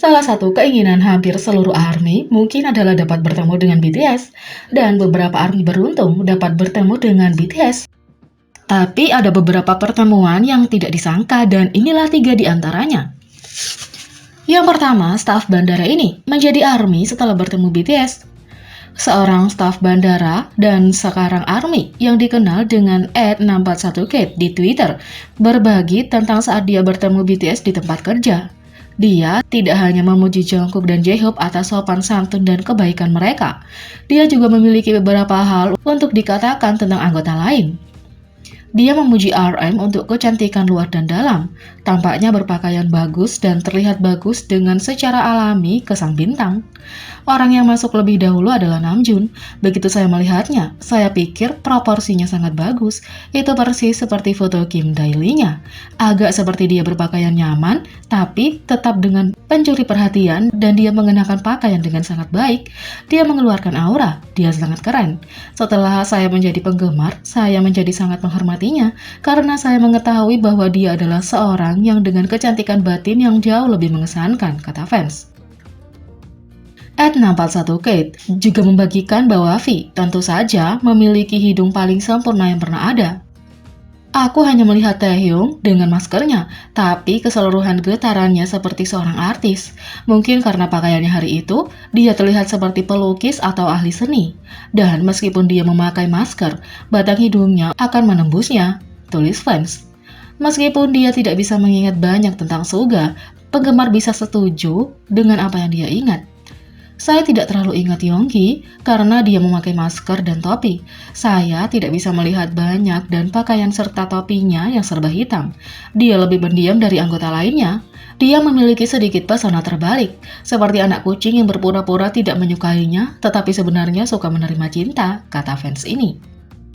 Salah satu keinginan hampir seluruh ARMY mungkin adalah dapat bertemu dengan BTS, dan beberapa ARMY beruntung dapat bertemu dengan BTS. Tapi ada beberapa pertemuan yang tidak disangka, dan inilah 3 di antaranya. Yang pertama, staf bandara ini menjadi ARMY setelah bertemu BTS. Seorang staf bandara dan sekarang ARMY yang dikenal dengan @641kate di Twitter berbagi tentang saat dia bertemu BTS di tempat kerja. Dia tidak hanya memuji Jungkook dan J-Hope atas sopan santun dan kebaikan mereka, dia juga memiliki beberapa hal untuk dikatakan tentang anggota lain. Dia memuji RM untuk kecantikan luar dan dalam, tampaknya berpakaian bagus dan terlihat bagus dengan secara alami ke sang bintang. Orang yang masuk lebih dahulu adalah Namjoon. Begitu saya melihatnya, saya pikir proporsinya sangat bagus. Itu persis seperti foto Kim Dae-lee-nya. Agak seperti dia berpakaian nyaman, tapi tetap dengan pencuri perhatian, dan dia mengenakan pakaian dengan sangat baik. Dia mengeluarkan aura, dia sangat keren. Setelah saya menjadi penggemar, saya menjadi sangat menghormatinya, karena saya mengetahui bahwa dia adalah seorang yang dengan kecantikan batin yang jauh lebih mengesankan, kata fans. @641kate juga membagikan bahwa V tentu saja memiliki hidung paling sempurna yang pernah ada. Aku hanya melihat Taehyung dengan maskernya, tapi keseluruhan getarannya seperti seorang artis. Mungkin karena pakaiannya hari itu, dia terlihat seperti pelukis atau ahli seni. Dan meskipun dia memakai masker, batang hidungnya akan menembusnya, tulis fans. Meskipun dia tidak bisa mengingat banyak tentang Suga, penggemar bisa setuju dengan apa yang dia ingat. Saya tidak terlalu ingat Yonggi karena dia memakai masker dan topi. Saya tidak bisa melihat banyak dan pakaian serta topinya yang serba hitam. Dia lebih pendiam dari anggota lainnya. Dia memiliki sedikit pesona terbalik, seperti anak kucing yang berpura-pura tidak menyukainya, tetapi sebenarnya suka menerima cinta, kata fans ini.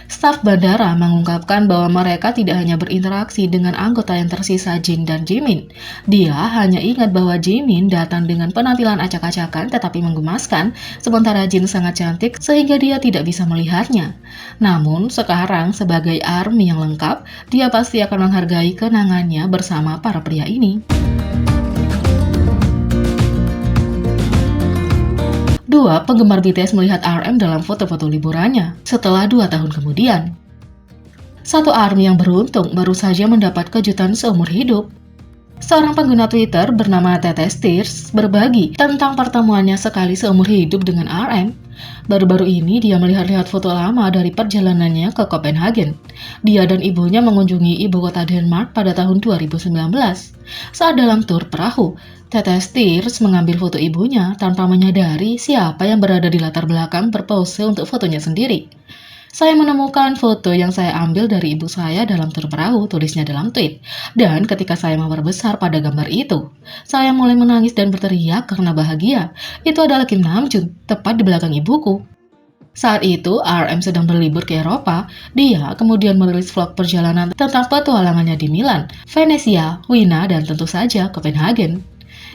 Staf bandara mengungkapkan bahwa mereka tidak hanya berinteraksi dengan anggota yang tersisa Jin dan Jimin. Dia hanya ingat bahwa Jimin datang dengan penampilan acak-acakan tetapi menggemaskan, sementara Jin sangat cantik sehingga dia tidak bisa melihatnya. Namun sekarang sebagai ARMY yang lengkap, dia pasti akan menghargai kenangannya bersama para pria ini. 2. Penggemar BTS melihat RM dalam foto-foto liburannya setelah 2 tahun kemudian. Satu ARMY yang beruntung baru saja mendapat kejutan seumur hidup. Seorang pengguna Twitter bernama Tetes Tears berbagi tentang pertemuannya sekali seumur hidup dengan RM. Baru-baru ini dia melihat-lihat foto lama dari perjalanannya ke Copenhagen. Dia dan ibunya mengunjungi ibu kota Denmark pada tahun 2019. Saat dalam tur perahu, Tetes Tears mengambil foto ibunya tanpa menyadari siapa yang berada di latar belakang berpose untuk fotonya sendiri. Saya menemukan foto yang saya ambil dari ibu saya dalam tur perahu, tulisnya dalam tweet. Dan ketika saya memperbesar pada gambar itu, saya mulai menangis dan berteriak karena bahagia. Itu adalah Kim Namjoon, tepat di belakang ibuku. Saat itu, RM sedang berlibur ke Eropa. Dia kemudian merilis vlog perjalanan tentang petualangannya di Milan, Venesia, Wina, dan tentu saja Copenhagen.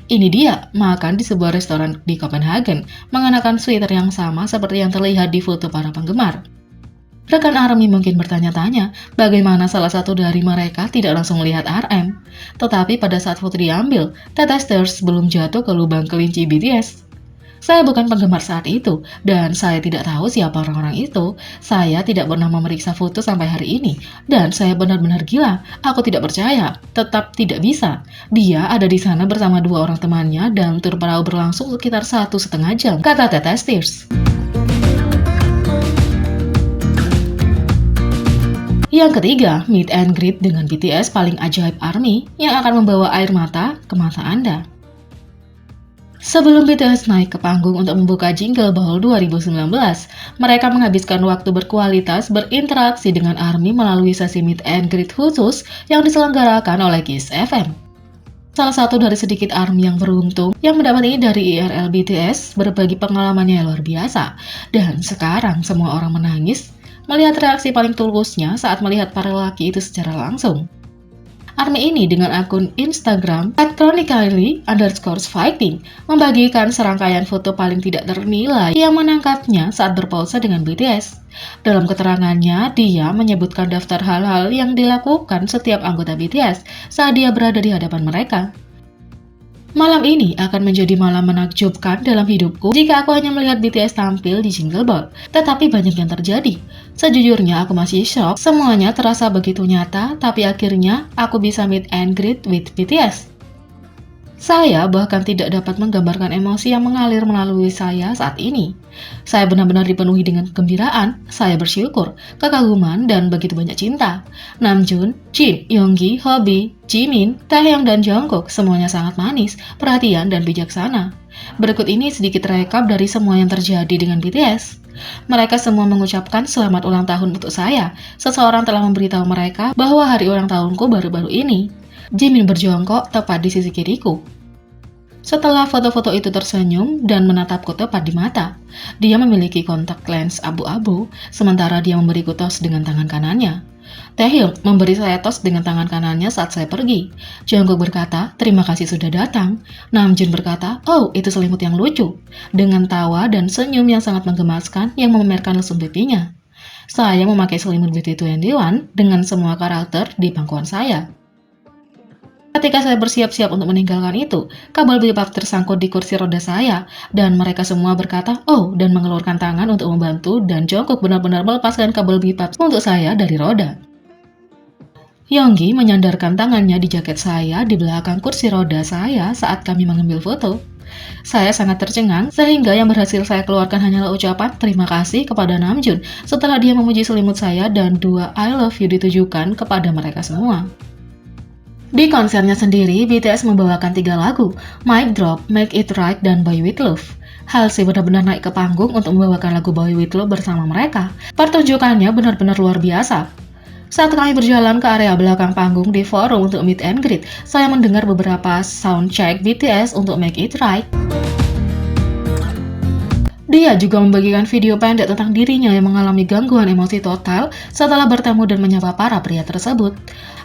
Ini dia, makan di sebuah restoran di Copenhagen, mengenakan sweater yang sama seperti yang terlihat di foto para penggemar. Rekan ARMY mungkin bertanya-tanya, bagaimana salah satu dari mereka tidak langsung melihat RM. Tetapi pada saat foto diambil, Tetes Tears belum jatuh ke lubang kelinci BTS. Saya bukan penggemar saat itu, dan saya tidak tahu siapa orang-orang itu. Saya tidak pernah memeriksa foto sampai hari ini, dan saya benar-benar gila. Aku tidak percaya, tetap tidak bisa. Dia ada di sana bersama 2 orang temannya, dan tur perahu berlangsung sekitar 1,5 jam, kata Tetes Tears. Yang ketiga, meet and greet dengan BTS paling ajaib ARMY yang akan membawa air mata ke mata Anda. Sebelum BTS naik ke panggung untuk membuka Jingle Ball 2019, mereka menghabiskan waktu berkualitas berinteraksi dengan ARMY melalui sesi meet and greet khusus yang diselenggarakan oleh Kiss FM. Salah satu dari sedikit ARMY yang beruntung yang mendapat ini dari IRL BTS berbagi pengalamannya yang luar biasa. Dan sekarang semua orang menangis melihat reaksi paling tulusnya saat melihat para lelaki itu secara langsung. ARMY ini dengan akun Instagram @chronically_fighting membagikan serangkaian foto paling tidak ternilai yang menangkapnya saat berpose dengan BTS. Dalam keterangannya, dia menyebutkan daftar hal-hal yang dilakukan setiap anggota BTS saat dia berada di hadapan mereka. Malam ini akan menjadi malam menakjubkan dalam hidupku jika aku hanya melihat BTS tampil di Jingle Ball. Tetapi banyak yang terjadi. Sejujurnya aku masih shock, semuanya terasa begitu nyata, tapi akhirnya aku bisa meet and greet with BTS. Saya bahkan tidak dapat menggambarkan emosi yang mengalir melalui saya saat ini. Saya benar-benar dipenuhi dengan kegembiraan, saya bersyukur, kekaguman, dan begitu banyak cinta. Namjoon, Jin, Yoongi, Hobi, Jimin, Taehyung, dan Jungkook semuanya sangat manis, perhatian, dan bijaksana. Berikut ini sedikit rekap dari semua yang terjadi dengan BTS. Mereka semua mengucapkan selamat ulang tahun untuk saya. Seseorang telah memberitahu mereka bahwa hari ulang tahunku baru-baru ini. Jimin berjongkok tepat di sisi kiriku. Setelah foto-foto itu tersenyum dan menatapku tepat di mata. Dia memiliki kontak lens abu-abu, sementara dia memberiku tos dengan tangan kanannya. Taehyung memberi saya tos dengan tangan kanannya saat saya pergi. Jungkook berkata, terima kasih sudah datang. Namjoon berkata, oh itu selimut yang lucu. Dengan tawa dan senyum yang sangat menggemaskan yang memamerkan lesung pipinya. Saya memakai selimut BT21 dengan semua karakter di pangkuan saya. Ketika saya bersiap-siap untuk meninggalkan itu, kabel bipap tersangkut di kursi roda saya, dan mereka semua berkata, oh, dan mengeluarkan tangan untuk membantu, dan Jungkook benar-benar melepaskan kabel bipap untuk saya dari roda. Yoongi menyandarkan tangannya di jaket saya di belakang kursi roda saya saat kami mengambil foto. Saya sangat tercengang, sehingga yang berhasil saya keluarkan hanyalah ucapan terima kasih kepada Namjoon setelah dia memuji selimut saya dan dua I love you ditujukan kepada mereka semua. Di konsernya sendiri, BTS membawakan 3 lagu, Mic Drop, Make It Right, dan Boy With Love. Halsey benar-benar naik ke panggung untuk membawakan lagu Boy With Love bersama mereka. Pertunjukannya benar-benar luar biasa. Saat kami berjalan ke area belakang panggung di forum untuk meet and greet, saya mendengar beberapa soundcheck BTS untuk Make It Right. Dia juga membagikan video pendek tentang dirinya yang mengalami gangguan emosi total setelah bertemu dan menyapa para pria tersebut.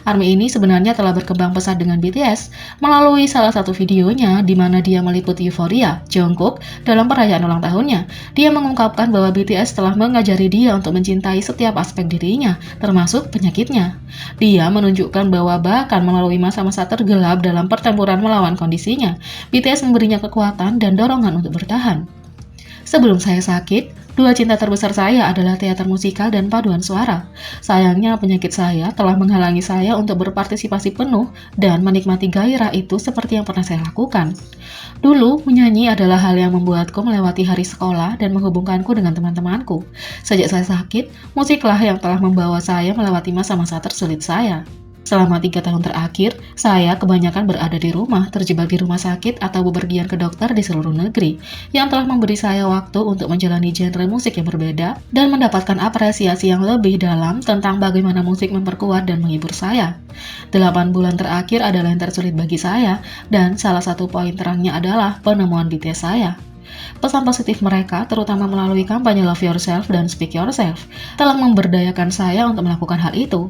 ARMY ini sebenarnya telah berkembang pesat dengan BTS melalui salah satu videonya di mana dia meliput euforia Jungkook dalam perayaan ulang tahunnya. Dia mengungkapkan bahwa BTS telah mengajari dia untuk mencintai setiap aspek dirinya, termasuk penyakitnya. Dia menunjukkan bahwa bahkan melalui masa-masa tergelap dalam pertempuran melawan kondisinya, BTS memberinya kekuatan dan dorongan untuk bertahan. Sebelum saya sakit, 2 cinta terbesar saya adalah teater musikal dan paduan suara. Sayangnya penyakit saya telah menghalangi saya untuk berpartisipasi penuh dan menikmati gairah itu seperti yang pernah saya lakukan. Dulu, menyanyi adalah hal yang membuatku melewati hari sekolah dan menghubungkanku dengan teman-temanku. Sejak saya sakit, musiklah yang telah membawa saya melewati masa-masa tersulit saya. Selama 3 tahun terakhir, saya kebanyakan berada di rumah, terjebak di rumah sakit atau bepergian ke dokter di seluruh negeri, yang telah memberi saya waktu untuk menjalani genre musik yang berbeda dan mendapatkan apresiasi yang lebih dalam tentang bagaimana musik memperkuat dan menghibur saya. 8 bulan terakhir adalah yang tersulit bagi saya, dan salah satu poin terangnya adalah penemuan BTS saya. Pesan positif mereka, terutama melalui kampanye Love Yourself dan Speak Yourself, telah memberdayakan saya untuk melakukan hal itu.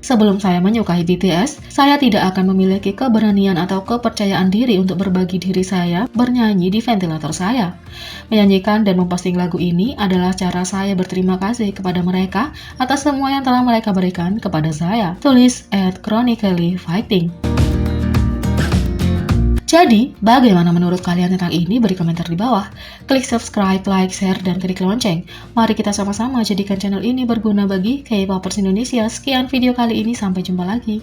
Sebelum saya menyukai BTS, saya tidak akan memiliki keberanian atau kepercayaan diri untuk berbagi diri saya bernyanyi di ventilator saya. Menyanyikan dan memposting lagu ini adalah cara saya berterima kasih kepada mereka atas semua yang telah mereka berikan kepada saya. Tulis @chronically_fighting. Jadi, bagaimana menurut kalian tentang ini? Beri komentar di bawah. Klik subscribe, like, share, dan klik lonceng. Mari kita sama-sama jadikan channel ini berguna bagi K-popers Indonesia. Sekian video kali ini, sampai jumpa lagi.